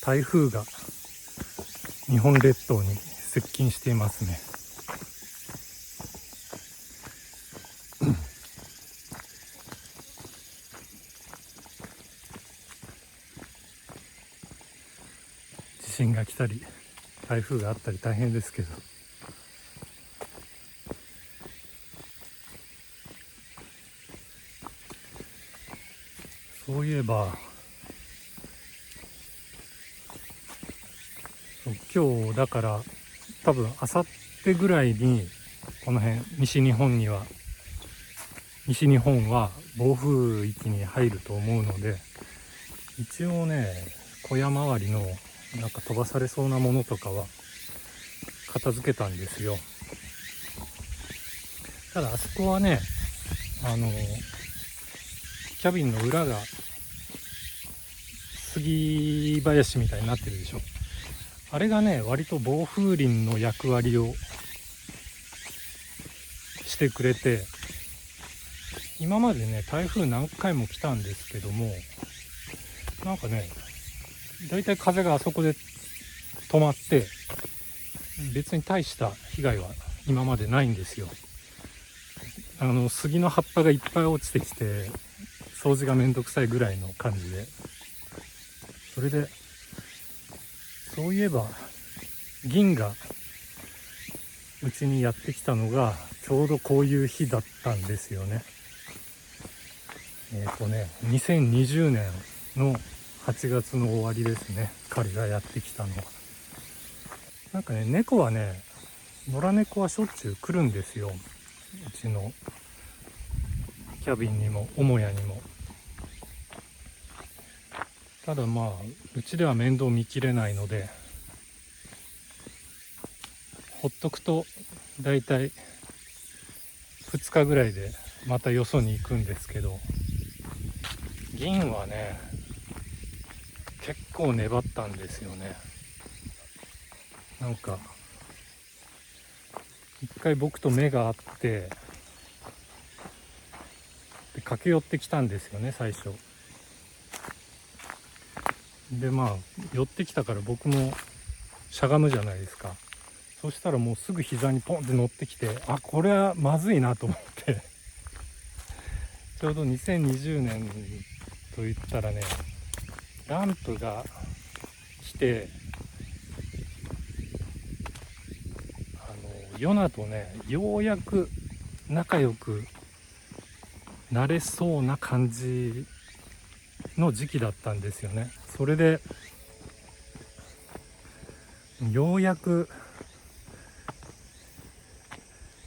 台風が日本列島に接近していますね。地震が来たり台風があったり大変ですけど、そういえば今日だから多分明後日ぐらいにこの辺西日本は暴風域に入ると思うので、一応ね小屋周りのなんか飛ばされそうなものとかは片付けたんですよ。ただあそこはねキャビンの裏が杉林みたいになってるでしょ。あれがね割と防風林の役割をしてくれて、今までね台風何回も来たんですけども、なんかねだいたい風があそこで止まって別に大した被害は今までないんですよ。杉の葉っぱがいっぱい落ちてきて掃除がめんどくさいぐらいの感じで、それでそういえば銀がうちにやってきたのがちょうどこういう日だったんですよね。2020年の8月の終わりですね、彼がやってきたのは。なんかね猫はね野良猫はしょっちゅう来るんですよ、うちのキャビンにも母屋にも。ただまあうちでは面倒見きれないのでほっとくとだいたい2日ぐらいでまたよそに行くんですけど、銀はね結構粘ったんですよね。なんか一回僕と目が合ってで駆け寄ってきたんですよね最初で。まあ寄ってきたから僕もしゃがむじゃないですか。そしたらもうすぐ膝にポンって乗ってきて、あこれはまずいなと思ってちょうど2020年といったらねランプが来て、ヨナとねようやく仲良くなれそうな感じの時期だったんですよね。それでようやく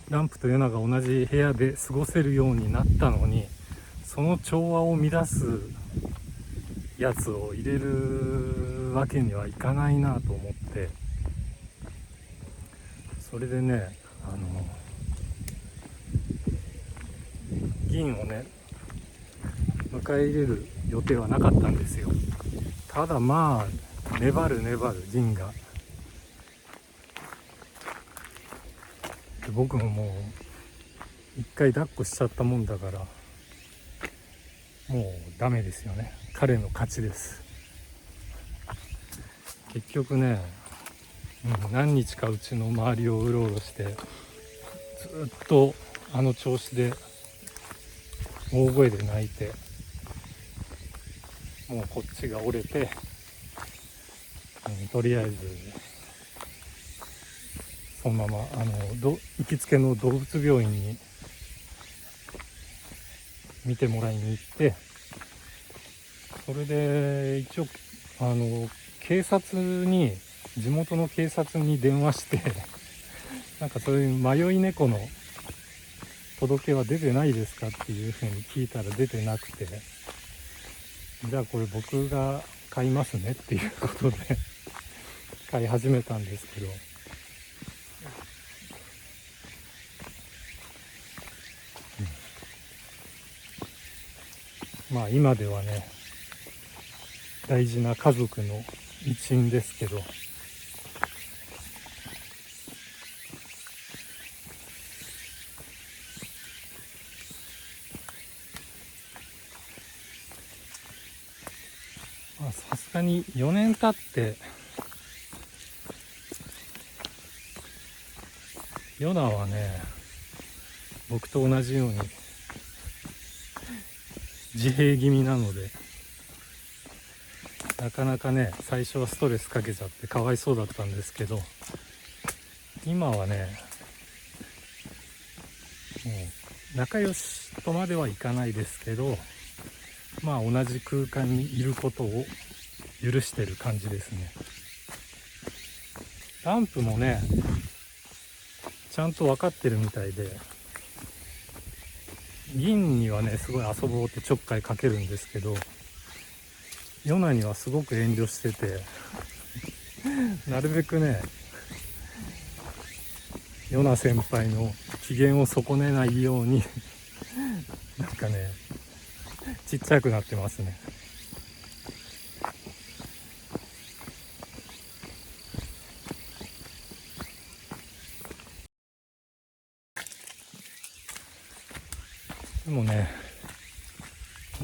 ランプとヨナが同じ部屋で過ごせるようになったのに、その調和を乱すやつを入れるわけにはいかないなと思って、それでね銀をね迎え入れる予定はなかったんですよ。ただまあ粘る銀が。で僕ももう一回抱っこしちゃったもんだからもうダメですよね。彼の勝ちです。結局ね、何日かうちの周りをうろうろしてずっとあの調子で大声で泣いて、もうこっちが折れて、とりあえずそのまま行きつけの動物病院に見てもらいに行って、それで一応地元の警察に電話してなんかそういう迷い猫の届けは出てないですかっていうふうに聞いたら出てなくて、じゃあこれ僕が買いますねっていうことで買い始めたんですけど、まあ今ではね大事な家族の一員ですけど、さすがかに4年経ってヨナはね、僕と同じように自閉気味なので、なかなかね最初はストレスかけちゃってかわいそうだったんですけど、今はねもう仲良しとまではいかないですけど、まあ同じ空間にいることを許してる感じですね。ランプもねちゃんと分かってるみたいで、銀にはねすごい遊ぼうってちょっかいかけるんですけど、ヨナにはすごく遠慮しててなるべくねヨナ先輩の機嫌を損ねないようになんかねちっちゃくなってますね。でもね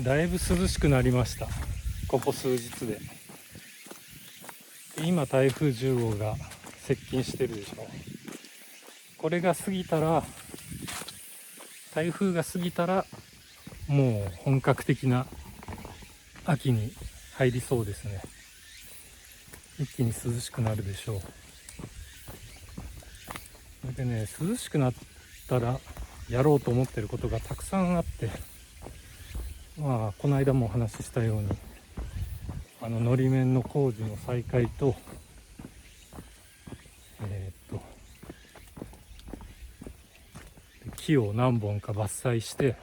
だいぶ涼しくなりました、ここ数日で。今台風10号が接近してるでしょ。これが過ぎたら、台風が過ぎたらもう本格的な秋に入りそうですね。一気に涼しくなるでしょう。それでね涼しくなったらやろうと思ってることがたくさんあって、まあこの間もお話ししたようにのり面の工事の再開と、木を何本か伐採して、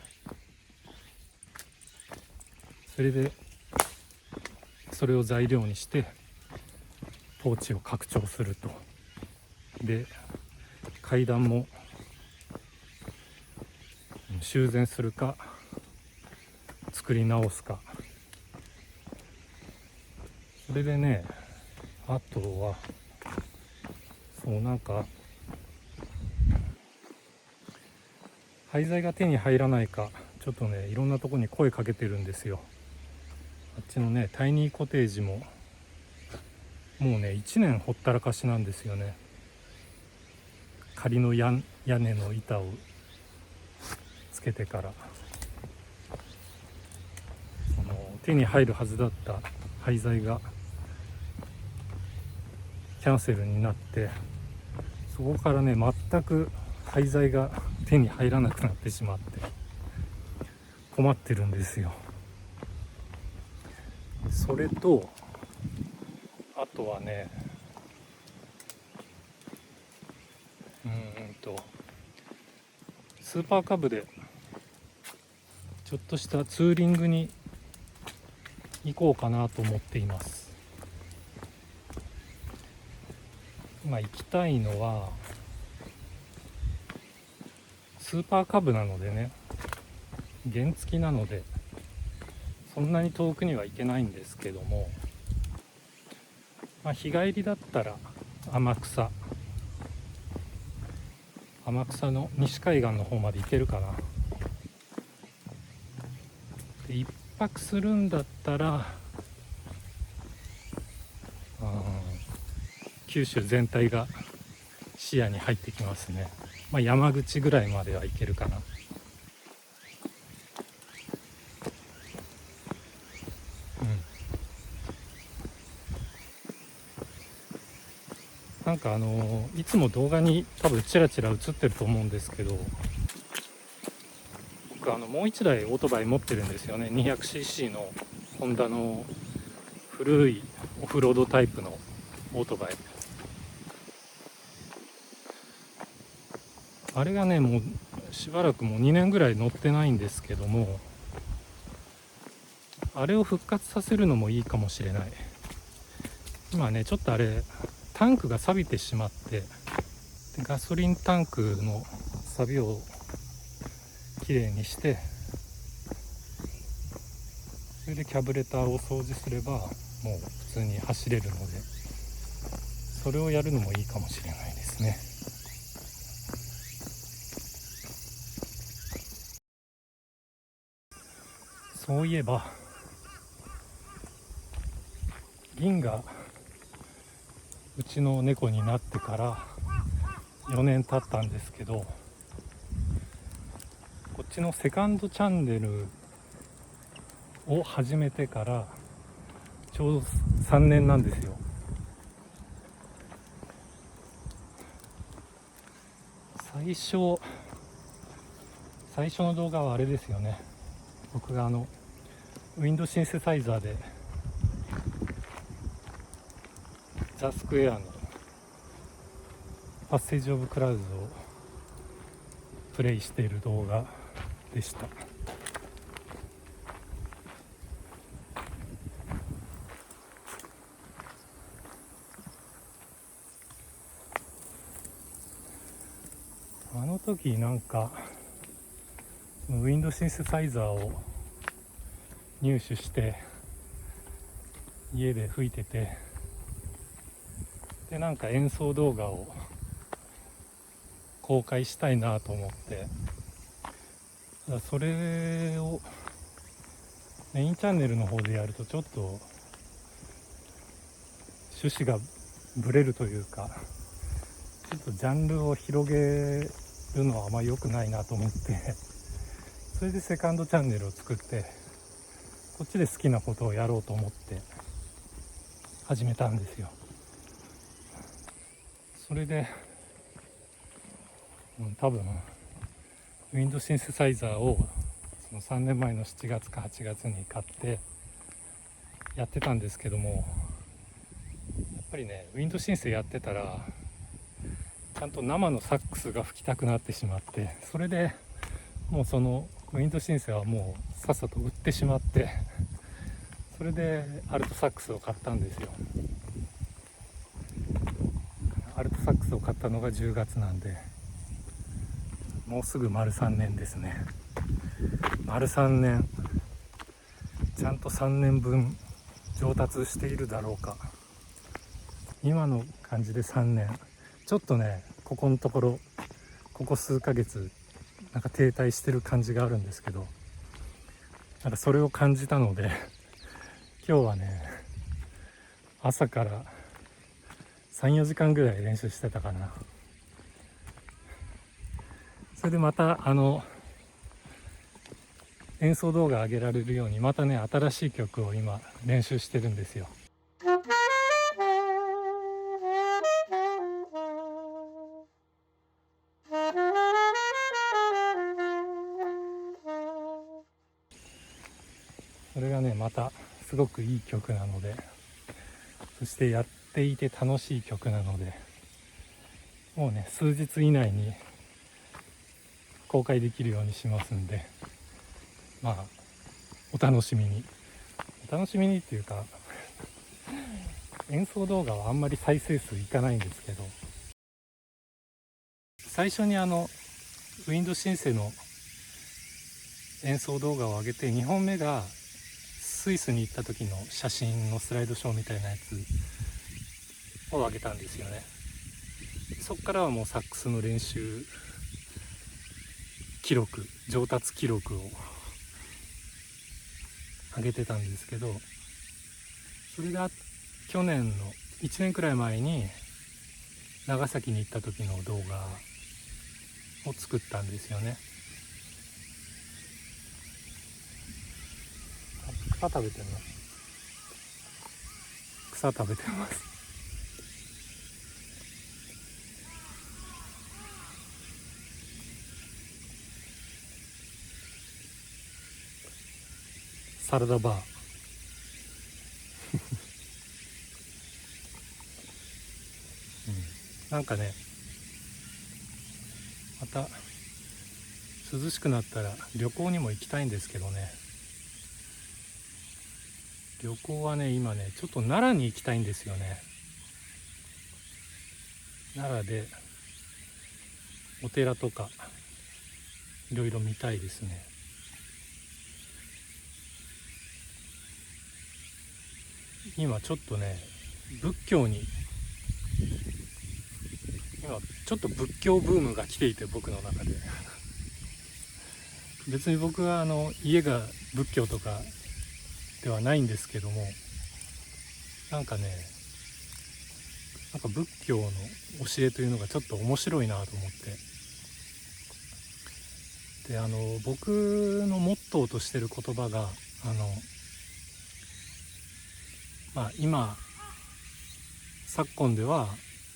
それを材料にしてポーチを拡張すると。で階段も修繕するか作り直すか。それでね、あとはそうなんか廃材が手に入らないかちょっとねいろんなとこに声かけてるんですよ。あっちのねタイニーコテージももうね1年ほったらかしなんですよね。仮の屋根の板をつけてから手に入るはずだった廃材がキャンセルになって、そこからね全く廃材が手に入らなくなってしまって困ってるんですよ。それとあとはねスーパーカブでちょっとしたツーリングに行こうかなと思っています。今行きたいのはスーパーカブなのでね、原付なのでそんなに遠くには行けないんですけども、まあ、日帰りだったら天草の西海岸の方まで行けるかな。で一泊するんだったら九州全体が視野に入ってきますね。まあ、山口ぐらいまでは行けるかな。なんかいつも動画に多分チラチラ映ってると思うんですけど、僕もう一台オートバイ持ってるんですよね。 200cc のホンダの古いオフロードタイプのオートバイ。あれがねもうしばらくもう2年ぐらい乗ってないんですけども、あれを復活させるのもいいかもしれない。今ねちょっとあれタンクが錆びてしまって、でガソリンタンクの錆をきれいにして、それでキャブレターを掃除すればもう普通に走れるので、それをやるのもいいかもしれないですね。そういえば銀がうちの猫になってから4年経ったんですけど、こっちのセカンドチャンネルを始めてからちょうど3年なんですよ。最初の動画はあれですよね。僕がウィンドシンセサイザーでザ・スクエアのパッセージ・オブ・クラウズをプレイしている動画でした。あの時なんかウィンドシンセサイザーを入手して家で吹いてて、でなんか演奏動画を公開したいなと思って、それをメインチャンネルの方でやるとちょっと趣旨がブレるというか、ちょっとジャンルを広げるのはあんま良くないなと思って、それでセカンドチャンネルを作ってこっちで好きなことをやろうと思って始めたんですよ。それで、多分ウィンドシンセサイザーをその3年前の7月か8月に買ってやってたんですけども、やっぱりねウィンドシンセやってたらちゃんと生のサックスが吹きたくなってしまって、それでもうそのウィンドシンセはもうさっさと売ってしまって、それでアルトサックスを買ったんですよ。アルトサックスを買ったのが10月なんで、もうすぐ丸3年ですね。丸3年、ちゃんと3年分上達しているだろうか。今の感じで3年、ちょっとねここのところ、ここ数ヶ月なんか停滞してる感じがあるんですけど、なんかそれを感じたので今日はね朝から3、4時間ぐらい練習してたかな。それでまた演奏動画上げられるようにまたね新しい曲を今練習してるんですよ。それがねまたすごくいい曲なので、そしてやっていて楽しい曲なので、もうね数日以内に公開できるようにしますんで、まあお楽しみにっていうか演奏動画はあんまり再生数いかないんですけど、最初にウィンドシンセの演奏動画を上げて、2本目がスイスに行った時の写真のスライドショーみたいなやつを上げたんですよね。そこからはもうサックスの練習記録、上達記録を上げてたんですけど、それが去年の1年くらい前に長崎に行った時の動画を作ったんですよね。草食べてるの？草食べてます。サラダバーなんかねまた涼しくなったら旅行にも行きたいんですけどね。旅行はね今ねちょっと奈良に行きたいんですよね。奈良でお寺とかいろいろ見たいですね。今ちょっとね仏教に今ちょっと仏教ブームが来ていて、僕の中で別に僕は家が仏教とかではないんですけども、なんかね、なんか仏教の教えというのがちょっと面白いなと思って、で僕のモットーとしてる言葉が今昨今では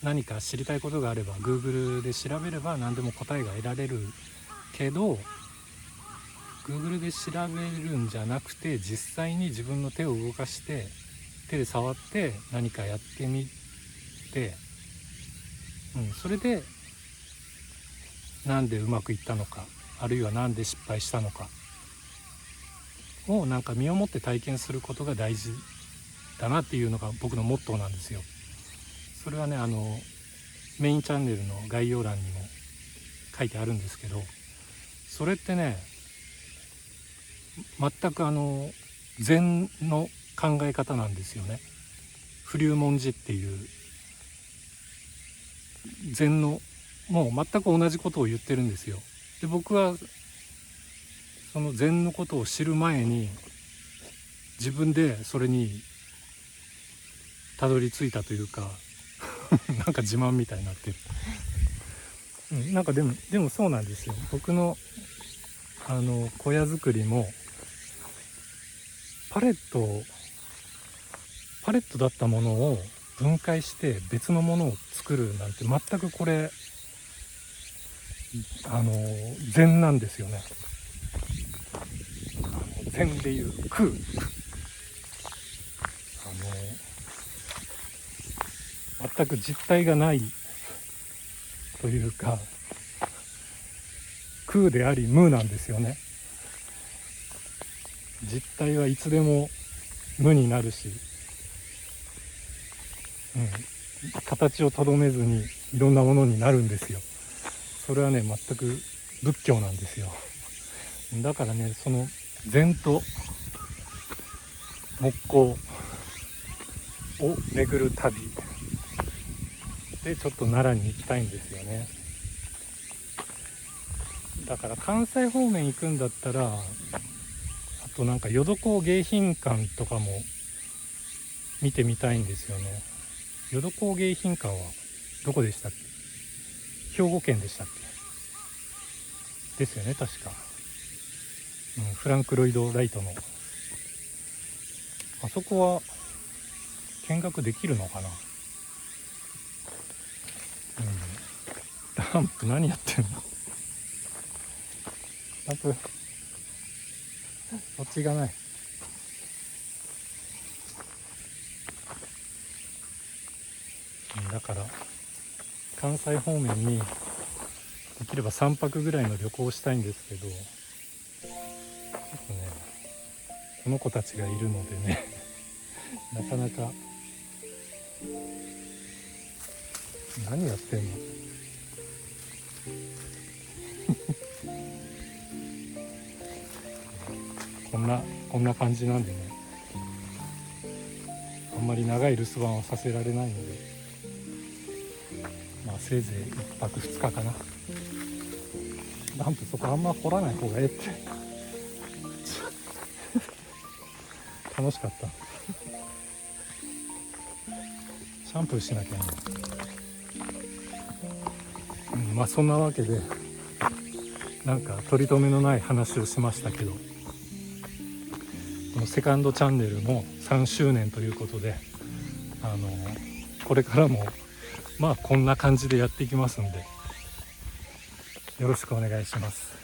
何か知りたいことがあれば Google で調べれば何でも答えが得られるけど、 Google で調べるんじゃなくて実際に自分の手を動かして手で触って何かやってみて、それでなんでうまくいったのか、あるいはなんで失敗したのかをなんか身をもって体験することが大事だなっていうのが僕のモットーなんですよ。それはねメインチャンネルの概要欄にも書いてあるんですけど、それってね全く禅の考え方なんですよね。不流文字っていう禅のもう全く同じことを言ってるんですよ。で僕はその禅のことを知る前に自分でそれにたどり着いたというかなんか自慢みたいになってるなんかでもそうなんですよ。僕の小屋作りもパレットだったものを分解して別のものを作るなんて全くこれ禅なんですよね。禅でいう空全く実体がないというか空であり無なんですよね。実体はいつでも無になるし、形をとどめずにいろんなものになるんですよ。それはね全く仏教なんですよ。だからねその禅と木工を巡る旅でちょっと奈良に行きたいんですよね。だから関西方面行くんだったらあとなんか淀港迎賓館とかも見てみたいんですよね。淀港迎賓館はどこでしたっけ？兵庫県でしたっけ？ですよね確か、フランク・ロイド・ライトのあそこは見学できるのかな。ダンプ何やってんの？ダンプそっちがない。だから関西方面にできれば3泊ぐらいの旅行をしたいんですけど、ちょっとねこの子たちがいるのでねなかなか何やってんのこんな感じなんでね、あんまり長い留守番はさせられないので、せいぜい1泊2日かな。ダンプそこあんま掘らない方がええって楽しかったシャンプーしなきゃね。そんなわけでなんか取り留めのない話をしましたけど、このセカンドチャンネルも3周年ということでこれからもこんな感じでやっていきますんでよろしくお願いします。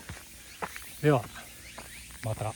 ではまた。